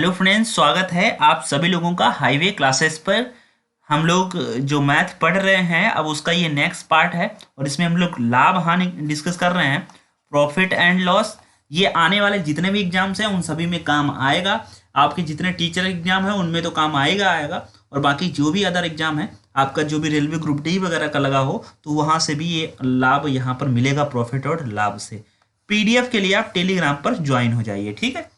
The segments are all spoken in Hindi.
हेलो फ्रेंड्स, स्वागत है आप सभी लोगों का हाईवे क्लासेस पर। हम लोग जो मैथ पढ़ रहे हैं अब उसका ये नेक्स्ट पार्ट है और इसमें हम लोग लाभ हानि डिस्कस कर रहे हैं, प्रॉफिट एंड लॉस। ये आने वाले जितने भी एग्जाम्स हैं उन सभी में काम आएगा। आपके जितने टीचर एग्जाम हैं उनमें तो काम आएगा आएगा, और बाकी जो भी अदर एग्जाम है आपका जो भी रेलवे ग्रुप डी वगैरह का लगा हो तो वहाँ से भी ये लाभ यहाँ पर मिलेगा, प्रॉफिट और लाभ से। पीडीएफ के लिए आप टेलीग्राम पर ज्वाइन हो जाइए, ठीक है।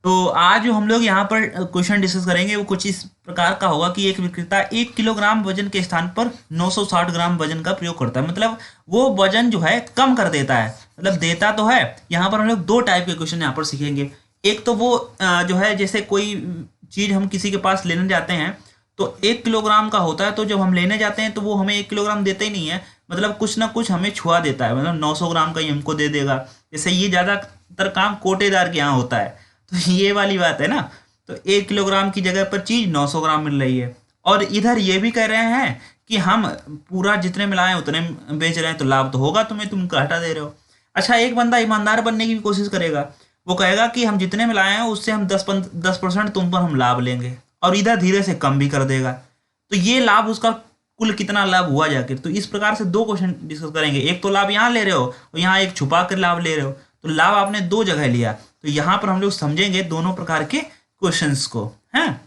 तो आज जो हम लोग यहाँ पर क्वेश्चन डिस्कस करेंगे वो कुछ इस प्रकार का होगा कि एक विक्रेता 1 किलोग्राम वजन के स्थान पर 960 ग्राम वजन का प्रयोग करता है। मतलब वो वजन जो है कम कर देता है, मतलब देता तो है। यहाँ पर हम लोग दो टाइप के क्वेश्चन यहाँ पर सीखेंगे। एक तो वो जो है, जैसे कोई चीज़ हम किसी के पास लेने जाते हैं तो 1 किलोग्राम का होता है, तो जब हम लेने जाते हैं तो वो हमें 1 किलोग्राम देते ही नहीं है, मतलब कुछ ना कुछ हमें छुआ देता है, मतलब 900 ग्राम का ही हमको दे देगा। जैसे ये ज़्यादातर काम कोटेदार के यहाँ होता है, तो ये वाली बात है ना। तो 1 किलोग्राम की जगह पर चीज़ 900 ग्राम मिल रही है, और इधर ये भी कह रहे हैं कि हम पूरा जितने मिलाए उतने बेच रहे हैं, तो लाभ तो होगा तुम्हें, तुम घाटा दे रहे हो। अच्छा, एक बंदा ईमानदार बनने की भी कोशिश करेगा, वो कहेगा कि हम जितने मिलाए हैं उससे हम 10% तुम पर हम लाभ लेंगे, और इधर धीरे से कम भी कर देगा। तो ये लाभ उसका कुल कितना लाभ हुआ जाकर। तो इस प्रकार से दो क्वेश्चन डिस्कस करेंगे। एक तो लाभ यहाँ ले रहे हो और यहाँ एक छुपा कर लाभ ले रहे हो, तो लाभ आपने दो जगह लिया। तो यहाँ पर हम लोग समझेंगे दोनों प्रकार के क्वेश्चंस को, हैं।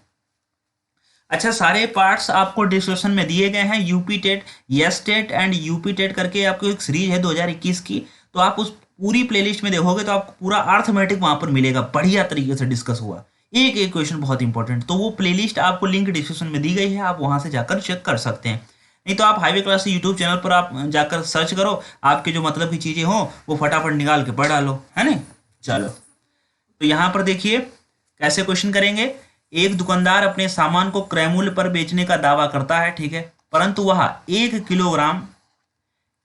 अच्छा, सारे पार्ट्स आपको डिस्क्रिप्शन में दिए गए हैं। UP TET, yes TET and UP TET करके आपको एक सीरीज है 2021 की, तो आप उस पूरी प्लेलिस्ट में देखोगे तो आपको पूरा अर्थमेटिक वहाँ पर मिलेगा, बढ़िया तरीके से डिस्कस हुआ, एक एक क्वेश्चन बहुत इंपॉर्टेंट। तो वो प्लेलिस्ट आपको लिंक डिस्क्रिप्शन में दी गई है, आप वहाँ से जाकर चेक कर सकते हैं। नहीं तो आप हाईवे क्लास यूट्यूब चैनल पर आप जाकर सर्च करो, आपके जो मतलब की चीज़ें हों वो फटाफट निकाल के पढ़ डालो, है ना। चलो, तो यहाँ पर देखिए कैसे क्वेश्चन करेंगे। एक दुकानदार अपने सामान को क्रय मूल्य पर बेचने का दावा करता है, ठीक है, परंतु वह 1 किलोग्राम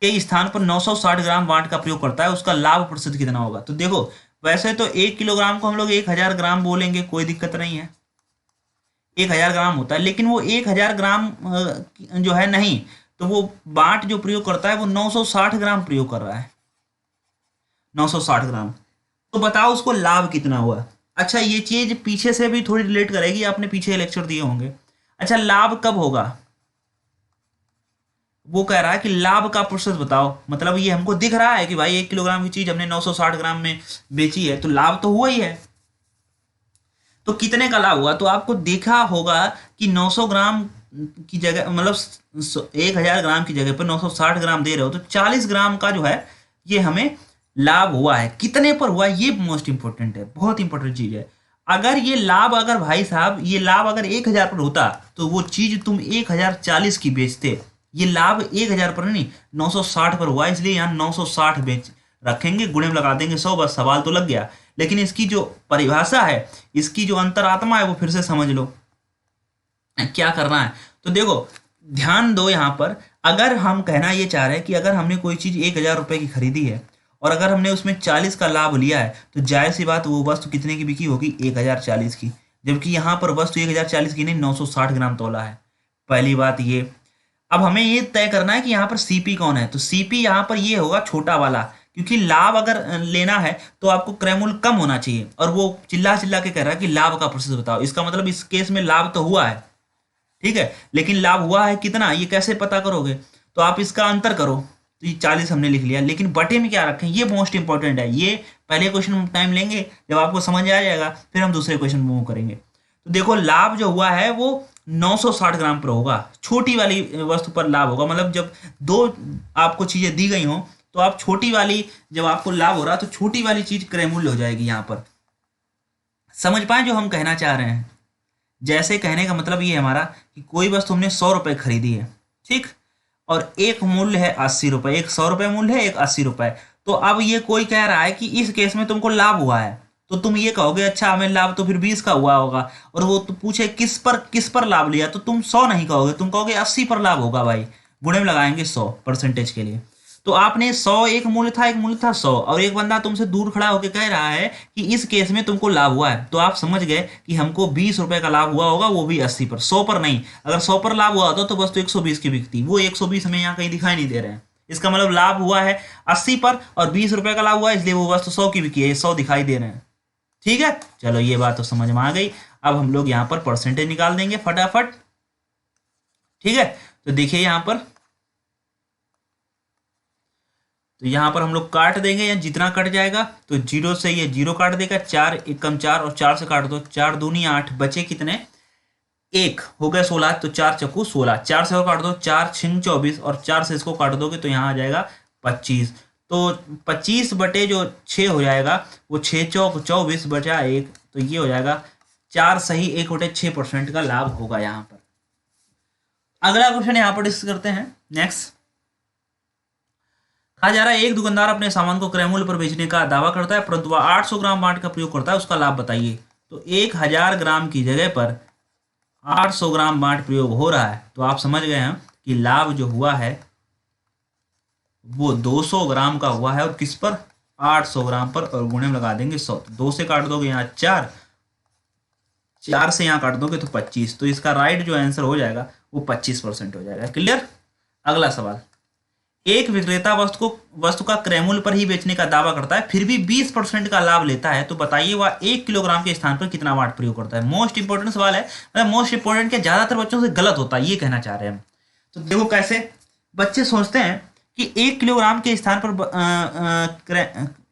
के स्थान पर 960 ग्राम वाट का प्रयोग करता है, उसका लाभ प्रतिशत कितना होगा। तो देखो, वैसे तो 1 किलोग्राम को हम लोग 1000 ग्राम बोलेंगे, कोई दिक्कत नहीं है, 1000 ग्राम होता है। लेकिन वो 1000 ग्राम जो है नहीं, तो वो बाट जो प्रयोग करता है वो 960 ग्राम प्रयोग कर रहा है, 960 ग्राम। तो बताओ उसको लाभ कितना हुआ। अच्छा, ये चीज पीछे से भी थोड़ी रिलेट करेगी, आपने पीछे लेक्चर दिए होंगे। अच्छा, लाभ कब होगा, वो कह रहा है कि लाभ का प्रोसेस बताओ। मतलब ये हमको दिख रहा है कि भाई 1 किलोग्राम की चीज हमने 960 ग्राम में बेची है, तो लाभ तो हुआ ही है। तो कितने का लाभ हुआ, तो आपको देखा होगा कि 900 ग्राम की जगह, मतलब 1000 ग्राम की जगह पर 960 ग्राम दे रहे हो, तो 40 ग्राम का जो है ये हमें लाभ हुआ है। कितने पर हुआ, ये मोस्ट इंपॉर्टेंट है, बहुत इंपॉर्टेंट चीज है। अगर ये लाभ, अगर भाई साहब ये लाभ अगर 1000 पर होता तो वो चीज तुम 1040 की बेचते। ये लाभ 1000 पर नहीं, 960 पर हुआ, इसलिए यहाँ 960 बेच रखेंगे, गुणे में लगा देंगे 100, बस सवाल तो लग गया। लेकिन इसकी जो परिभाषा है, इसकी जो अंतरात्मा है वो फिर से समझ लो क्या करना है। तो देखो, ध्यान दो यहाँ पर, अगर हम कहना ये चाह रहे हैं कि अगर हमने कोई चीज़ 1000 रुपये की खरीदी है और अगर हमने उसमें 40 का लाभ लिया है, तो जाहिर सी बात वो वस्तु कितने की बिकी होगी, 1040 की। जबकि यहाँ पर वस्तु 1040 की नहीं, 960 ग्राम तोला है। पहली बात ये। अब हमें ये तय करना है कि यहाँ पर सीपी कौन है, तो सीपी यहाँ पर ये होगा छोटा वाला, क्योंकि लाभ अगर लेना है तो आपको क्रय मूल्य कम होना चाहिए, और वो चिल्ला चिल्ला के कह रहा है कि लाभ का प्रोसेस बताओ। इसका मतलब इस केस में लाभ तो हुआ है, ठीक है, लेकिन लाभ हुआ है कितना, ये कैसे पता करोगे। तो आप इसका अंतर करो, तो ये 40 हमने लिख लिया, लेकिन बटे में क्या रखें, ये मोस्ट इंपॉर्टेंट है। ये पहले क्वेश्चन में टाइम लेंगे, जब आपको समझ आ जाएगा फिर हम दूसरे क्वेश्चन मूव करेंगे। तो देखो, लाभ जो हुआ है वो 960 ग्राम पर होगा, छोटी वाली वस्तु पर लाभ होगा। मतलब जब दो आपको चीजें दी गई हों तो आप छोटी वाली, जब आपको लाभ हो रहा तो छोटी वाली चीज क्रय मूल्य हो जाएगी। यहाँ पर समझ पाए जो हम कहना चाह रहे हैं। जैसे कहने का मतलब ये है हमारा कि कोई वस्तु हमने 100 रुपये खरीदी है, ठीक, और एक मूल्य है 80 रुपये, एक 100 रुपये मूल्य है, एक 80 रुपये। तो अब ये कोई कह रहा है कि इस केस में तुमको लाभ हुआ है, तो तुम ये कहोगे अच्छा हमें लाभ तो फिर 20 का हुआ होगा। और वो तो पूछे किस पर लाभ लिया, तो तुम 100 नहीं कहोगे, तुम कहोगे 80 पर लाभ होगा भाई, गुणे में लगाएंगे 100 परसेंटेज के लिए। तो आपने 100 एक मूल्य था 100, और एक बंदा तुमसे दूर खड़ा होकर कह रहा है कि इस केस में तुमको लाभ हुआ है, तो आप समझ गए कि हमको 20 रुपये का लाभ हुआ होगा, वो भी 80 पर, 100 पर नहीं। अगर 100 पर लाभ हुआ होता तो बस तो 120 की बिकती, वो 120 हमें यहाँ कहीं दिखाई नहीं दे रहे हैं। इसका मतलब लाभ हुआ है 80 पर और 20 रुपये का लाभ हुआ है, इसलिए वो वस्तु 100 की बिकी है, 100 दिखाई दे रहे हैं, ठीक है, चलो ये बात तो समझ में आ गई। अब हम लोग यहाँ पर परसेंटेज निकाल देंगे फटाफट। ठीक है, तो देखिए यहाँ पर, तो यहाँ पर हम लोग काट देंगे, या जितना कट जाएगा तो जीरो से ये जीरो काट देगा, 4 एकम 4 और 4 से काट दो, 4 दूनी 8, बचे कितने, 1 हो गया 16, तो 4 चक्कू 16, 4 से और काट दो, 4 छिंग 24 और 4 से इसको काट दोगे तो यहाँ आ जाएगा 25। तो 25 बटे जो 6 हो जाएगा वो 6 चौक 24 बचा 1, तो ये हो जाएगा 4 सही 1 बटे 6% का लाभ होगा यहाँ पर। अगला क्वेश्चन यहाँ पर डिस्कस करते हैं। नेक्स्ट कहा जा रहा है एक दुकानदार अपने सामान को क्रय मूल्य पर बेचने का दावा करता है परंतु वह 800 ग्राम बांट का प्रयोग करता है, उसका लाभ बताइए। तो 1000 ग्राम की जगह पर 800 ग्राम बांट प्रयोग हो रहा है, तो आप समझ गए हैं कि लाभ जो हुआ है वो 200 ग्राम का हुआ है, और किस पर, 800 ग्राम पर, और गुणे में लगा देंगे 100, 2 से काट दोगे यहाँ 4, 4 से यहाँ काट दोगे तो 25, तो इसका राइट जो आंसर हो जाएगा वो 25% हो जाएगा। क्लियर। अगला सवाल, एक विक्रेता वस्तु का क्रय मूल्य पर ही बेचने का दावा करता है फिर भी 20% का लाभ लेता है, तो बताइए वह 1 किलोग्राम के स्थान पर कितना वाट प्रयोग करता है। मोस्ट इंपोर्टेंट सवाल है, मोस्ट इंपोर्टेंट क्या, ज्यादातर बच्चों से गलत होता है, ये कहना चाह रहे हैं हम। तो देखो कैसे बच्चे सोचते हैं कि 1 किलोग्राम के स्थान पर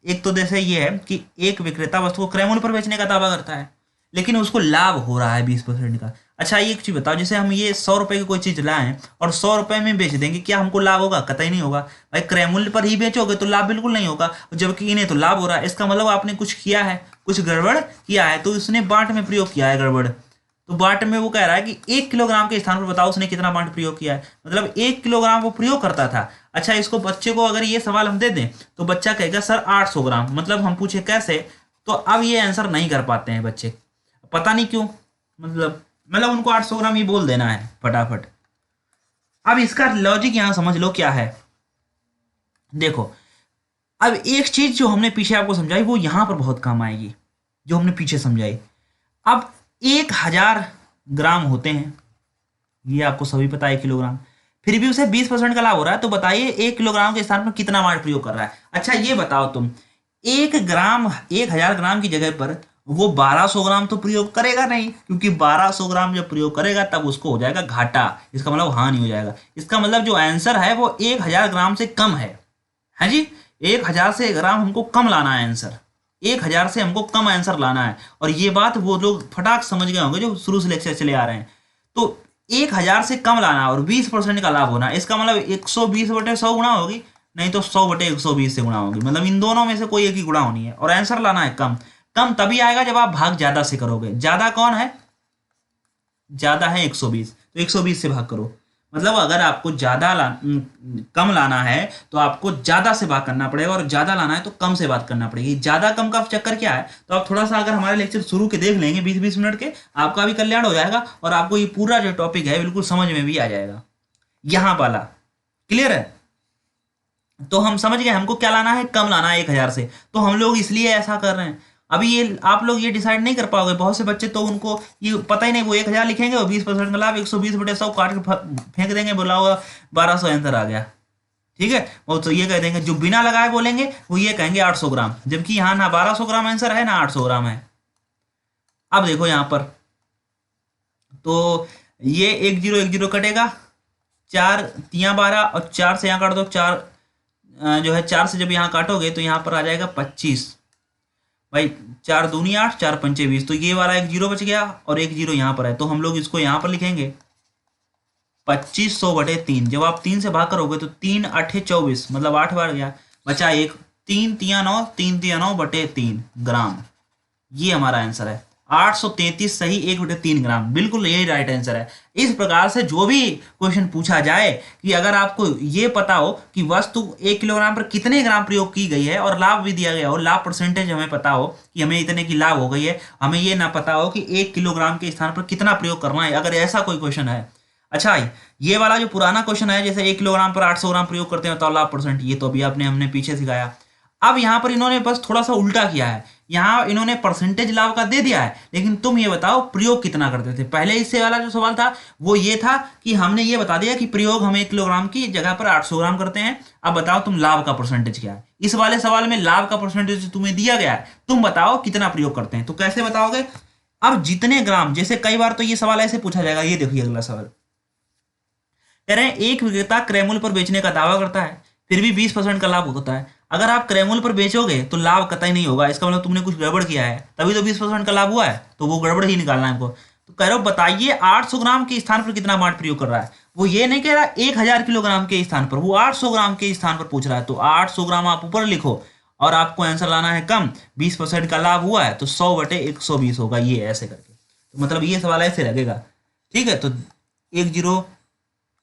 एक तो जैसे ये है कि एक विक्रेता वस्तु को क्रय मूल्य पर बेचने का दावा करता है लेकिन उसको लाभ हो रहा है 20% का। अच्छा ये एक चीज बताओ, जैसे हम ये 100 रुपए की कोई चीज लाएं और 100 रुपए में बेच देंगे, क्या हमको लाभ होगा? कतई नहीं होगा भाई। क्रय मूल्य पर ही बेचोगे तो लाभ बिल्कुल नहीं होगा, जबकि इन्हें तो लाभ हो रहा है। इसका मतलब आपने कुछ किया है, कुछ गड़बड़ किया है, तो उसने बांट में प्रयोग किया है गड़बड़। तो बांट में वो कह रहा है कि 1 किलोग्राम के स्थान पर बताओ उसने कितना बांट प्रयोग किया है, मतलब 1 किलोग्राम वो प्रयोग करता था। अच्छा इसको बच्चे को अगर ये सवाल हम दे दें तो बच्चा कहेगा सर 800 ग्राम, मतलब हम पूछे कैसे, तो अब ये आंसर नहीं कर पाते हैं बच्चे, पता नहीं क्यों, मतलब उनको 800 ग्राम ही बोल देना है फटाफट। अब इसका लॉजिक यहां समझ लो क्या है। देखो अब एक चीज जो हमने पीछे आपको समझाई वो यहां पर बहुत काम आएगी, जो हमने पीछे समझाई। अब 1000 ग्राम होते हैं, ये आपको सभी पता है किलोग्राम, फिर भी उसे 20% का लाभ हो रहा है, तो बताइए 1 किलोग्राम के स्थान पर कितना वाट प्रयोग कर रहा है। अच्छा ये बताओ तुम, 1000 ग्राम की जगह पर वो 1200 ग्राम तो प्रयोग करेगा नहीं, क्योंकि 1200 ग्राम जब प्रयोग करेगा तब उसको हो जाएगा घाटा, इसका मतलब हानि हो जाएगा। इसका मतलब जो आंसर है वो 1000 ग्राम से कम है जी। 1000 से ग्राम हमको कम लाना है आंसर, 1000 से हमको कम आंसर लाना है। और ये बात वो लोग फटाक समझ गए होंगे जो शुरू से लेक्चर चले आ रहे हैं। तो 1000 से कम लाना और 20% का लाभ होना, इसका मतलब 120/100 गुणा होगी, नहीं तो 100/120 से गुणा होगी, मतलब इन दोनों में से कोई एक ही गुणा होनी है। और आंसर लाना है कम। कम तभी आएगा जब आप भाग ज्यादा से करोगे। ज्यादा कौन है? ज्यादा है 120, तो 120 से भाग करो। मतलब अगर आपको कम लाना है तो आपको ज्यादा से भाग करना पड़ेगा, और ज्यादा लाना है तो कम से बात करना पड़ेगी। ज्यादा कम का चक्कर क्या है, तो आप थोड़ा सा अगर हमारे लेक्चर शुरू के देख लेंगे 20-20 मिनट के, आपका भी कल्याण हो जाएगा और आपको ये पूरा जो टॉपिक है बिल्कुल समझ में भी आ जाएगा। यहां वाला क्लियर है? तो हम समझ गए हमको क्या लाना है, कम लाना है 1000 से। तो हम लोग इसलिए ऐसा कर रहे हैं। अभी ये आप लोग ये डिसाइड नहीं कर पाओगे, बहुत से बच्चे तो उनको ये पता ही नहीं, वो 1000 लिखेंगे और 20% का लाभ 120/100 काट के फेंक देंगे, बोला होगा 1200 आंसर आ गया। ठीक है, वो तो ये कह देंगे, जो बिना लगाए बोलेंगे वो ये कहेंगे 800 ग्राम, जबकि यहाँ ना 1200 ग्राम आंसर है ना 800 ग्राम है। अब देखो यहाँ पर तो ये 10 कटेगा, 4 3 12 और 4 से यहाँ काट दो, 4 जो है 4 से जब यहाँ काटोगे तो यहाँ पर आ जाएगा 25 भाई, 4 दूनी 8, 4 पंचे 20, तो ये वाला 1 0 बच गया और 1 0 यहाँ पर है, तो हम लोग इसको यहाँ पर लिखेंगे 2500/3। जब आप 3 से भाग करोगे तो 3 8 24, मतलब 8 बार गया, बचा 1, 3 3 9, 3 3 9/3 ग्राम। ये हमारा आंसर है 833 सही 1/3 ग्राम, बिल्कुल यही राइट आंसर है। इस प्रकार से जो भी क्वेश्चन पूछा जाए कि अगर आपको ये पता हो कि वस्तु 1 किलोग्राम पर कितने ग्राम प्रयोग की गई है और लाभ भी दिया गया हो, लाभ परसेंटेज हमें पता हो कि हमें इतने की लाभ हो गई है, हमें ये ना पता हो कि 1 किलोग्राम के स्थान पर कितना प्रयोग करना है, अगर ऐसा कोई क्वेश्चन है। अच्छा ये वाला जो पुराना क्वेश्चन है, जैसे 1 किलोग्राम पर 800 ग्राम प्रयोग करते हैं तो लाभ परसेंट, ये तो अभी हमने पीछे सिखाया। अब यहाँ पर इन्होंने बस थोड़ा सा उल्टा किया है, यहाँ इन्होंने परसेंटेज लाभ का दे दिया है, लेकिन तुम ये बताओ प्रयोग कितना करते थे। पहले इससे वाला जो सवाल था वो ये था कि हमने ये बता दिया कि प्रयोग हम 1 किलोग्राम की जगह पर 800 ग्राम करते हैं, अब बताओ तुम लाभ का परसेंटेज क्या है। इस वाले सवाल में लाभ का परसेंटेज तुम्हें दिया गया है, तुम बताओ कितना प्रयोग करते हैं। तो कैसे बताओगे? अब जितने ग्राम, जैसे कई बार तो ये सवाल ऐसे पूछा जाएगा, ये देखिए अगला सवाल कह रहे हैं एक विक्रेता क्रय पर बेचने का दावा करता है, फिर भी 20% का लाभ होता है। अगर आप क्रय पर बेचोगे तो लाभ कतई नहीं होगा, इसका मतलब तुमने कुछ गड़बड़ किया है, तभी तो 20% का लाभ हुआ है, तो वो गड़बड़ ही निकालना है हमको। तो कह रहे हो बताइए 800 ग्राम के स्थान पर कितना बांट प्रयोग कर रहा है। वो ये नहीं कह रहा 1000 किलोग्राम के स्थान पर, वो 800 ग्राम के स्थान पर पूछ रहा है। तो 800 ग्राम आप ऊपर लिखो और आपको आंसर लाना है कम, 20% का लाभ हुआ है तो 100/120 होगा, ये ऐसे करके। तो मतलब ये सवाल ऐसे लगेगा, ठीक है। तो 1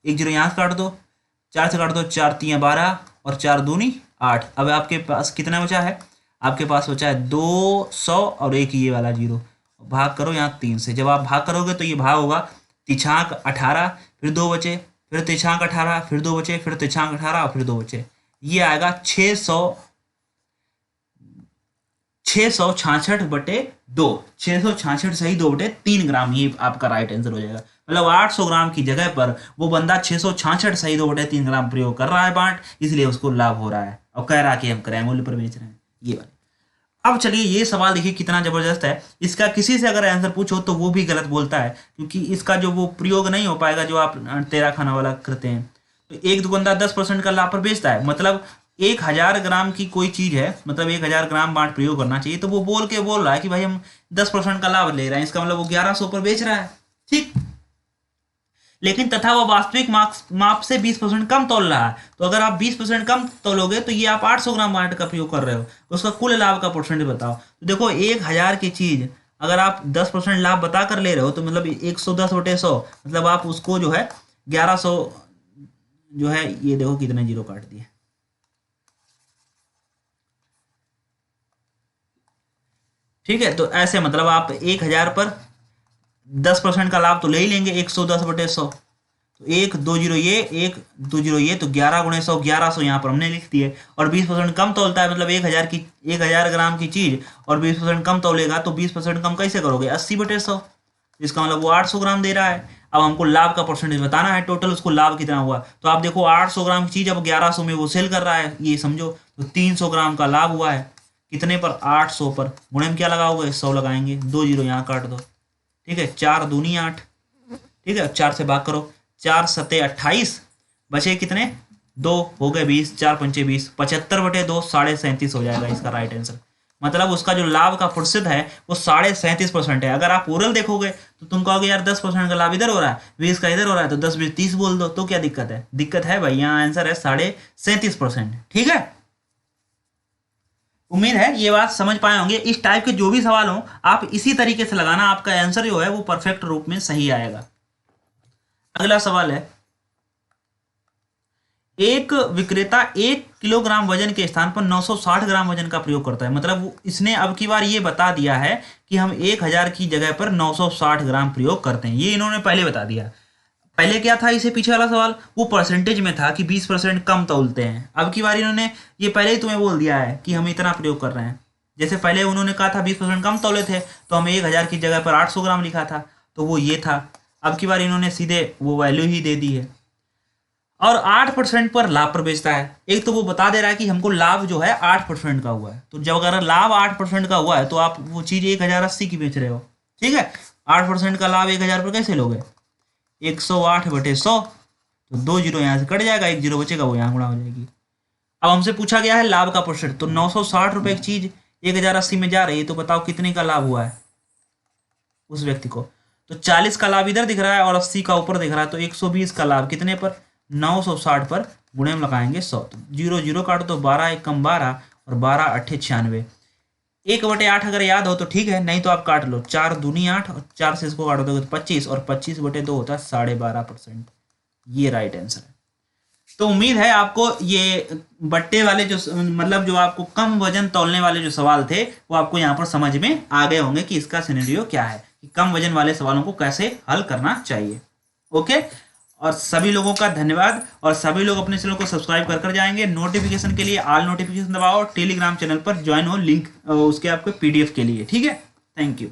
0 यहाँ से काट दो, 4 से काट दो, 4 3 12 और 4 दूनी 8। अब आपके पास कितना बचा है? आपके पास बचा है 200 और एक ये वाला 0, भाग करो यहाँ 3 से। जब आप भाग करोगे तो ये भाग होगा तिछांक 18, फिर 2 बचे, फिर तिछांक 18, फिर 2 बचे, फिर तिछांक 18 और फिर 2 बचे, ये आएगा 666/2, 666 सही 2/3 ग्राम, ये आपका राइट आंसर हो जाएगा। मतलब 800 ग्राम की जगह पर वो बंदा 666 सही 2/3 ग्राम प्रयोग कर रहा है बांट, इसलिए उसको लाभ हो रहा है और कह रहा है कि हम क्रय मूल्य पर बेच रहे हैं, ये वाले। अब चलिए ये सवाल देखिए कितना जबरदस्त है। इसका किसी से अगर आंसर पूछो तो वो भी गलत बोलता है, क्योंकि इसका जो वो प्रयोग नहीं हो पाएगा जो आप तेरा खाना वाला करते हैं। तो एक दुकानदार 10% का लाभ पर बेचता है, मतलब 1000 ग्राम की कोई चीज है, मतलब 1000 ग्राम बांट प्रयोग करना चाहिए, तो वो बोल रहा है कि भाई हम 10% का लाभ ले रहे हैं, इसका मतलब वो 1100 पर बेच रहा है, ठीक। लेकिन तथा वो वास्तविक माप से 20% कम तोल रहा है। तो अगर आप 20% कम तोलोगे तो ये आप 800 ग्राम बांट का प्रयोग कर रहे हो, उसका कुल लाभ का परसेंटेज बताओ। तो देखो 1000 की चीज अगर आप 10% लाभ बता कर ले रहे हो तो मतलब 110/100, मतलब आप उसको जो है 1100 जो है, ये देखो कितने 0 काट दिए, ठीक है। तो ऐसे मतलब आप 1000 पर 10% का लाभ तो ले ही लेंगे 110/100, तो 1 2 0 ये 1 2 0 ये, तो 11 × 100 1100 यहाँ पर हमने लिख दिए। और 20% कम तोलता है, मतलब 1000 ग्राम की चीज और 20% कम तोलेगा, तो 20% कम कैसे करोगे? 80/100, इसका मतलब वो 800 ग्राम दे रहा है। अब हमको लाभ का परसेंटेज बताना है, टोटल उसको लाभ कितना हुआ। तो आप देखो 800 ग्राम की चीज अब 1100 में वो सेल कर रहा है, ये समझो, तो 300 ग्राम का लाभ हुआ है। कितने पर? 800 पर। गुणे में क्या लगाओगे? 100 लगाएंगे, 2 0 यहाँ काट दो, ठीक है। 4 दूनी 8, ठीक है। 4 से भाग करो, 4 7 28, बचे कितने? 2, हो गए 20, 4 5 20, 75/2 37.5 हो जाएगा इसका राइट आंसर। मतलब उसका जो लाभ का प्रतिशत है वो 37.5% है। अगर आप ओरल देखोगे तो तुम कहोगे यार 10% का लाभ इधर हो रहा है, 20 का इधर हो रहा है, तो 10 20 30 बोल दो, तो क्या दिक्कत है? दिक्कत है भाई, यहाँ आंसर है 37.5%, ठीक है। उम्मीद है ये बात समझ पाए होंगे। इस टाइप के जो भी सवाल हो आप इसी तरीके से लगाना, आपका आंसर जो है वो परफेक्ट रूप में सही आएगा। अगला सवाल है, एक विक्रेता 1 किलोग्राम वजन के स्थान पर 960 ग्राम वजन का प्रयोग करता है। मतलब इसने अब की बार ये बता दिया है कि हम 1000 की जगह पर 960 ग्राम प्रयोग करते हैं, ये इन्होंने पहले बता दिया। पहले क्या था, इसे पीछे वाला सवाल वो परसेंटेज में था कि 20% कम तोलते हैं। अब की बार इन्होंने ये पहले ही तुम्हें बोल दिया है कि हम इतना प्रयोग कर रहे हैं। जैसे पहले उन्होंने कहा था 20% कम तोले थे तो हमें 1000 की जगह पर 800 ग्राम लिखा था, तो वो ये था। अब की बार इन्होंने सीधे वो वैल्यू ही दे दी है। और 8% पर लाभ पर बेचता है। एक तो वो बता दे रहा है कि हमको लाभ जो है 8% का हुआ है, तो जब अगर लाभ 8% का हुआ है तो आप वो चीज़ 1080 की बेच रहे हो, ठीक है। 8% का लाभ 1000 पर कैसे लोगे? 108/100, तो 2 0 यहाँ से कट जाएगा, 1 0 बचेगा, वो यहाँ गुणा हो जाएगी। अब हमसे पूछा गया है लाभ का परसेंट, तो 960 रुपये की चीज 1080 में जा रही है, तो बताओ कितने का लाभ हुआ है उस व्यक्ति को? तो 40 का लाभ इधर दिख रहा है और 80 का ऊपर दिख रहा है, तो 120 का लाभ कितने पर? 960 पर गुणे में लगाएंगे 100, तो 0 0 काट दो, 12 1 कम 12 और 12 8 96, 1/8 अगर याद हो तो ठीक है, नहीं तो आप काट लो, 4 दूनी 8 और 4 से इसको काट दोगे तो 25 और 25/2 होता है 12.5%, ये राइट आंसर है। तो उम्मीद है आपको ये बट्टे वाले जो मतलब जो आपको कम वजन तौलने वाले जो सवाल थे वो आपको यहाँ पर समझ में आ गए होंगे कि इसका सिनेरियो क्या है, कि कम वजन वाले सवालों को कैसे हल करना चाहिए। ओके, और सभी लोगों का धन्यवाद, और सभी लोग अपने चैनल को सब्सक्राइब कर जाएंगे। नोटिफिकेशन के लिए ऑल नोटिफिकेशन दबाओ, टेलीग्राम चैनल पर ज्वाइन हो, लिंक उसके आपको PDF के लिए, ठीक है। Thank you.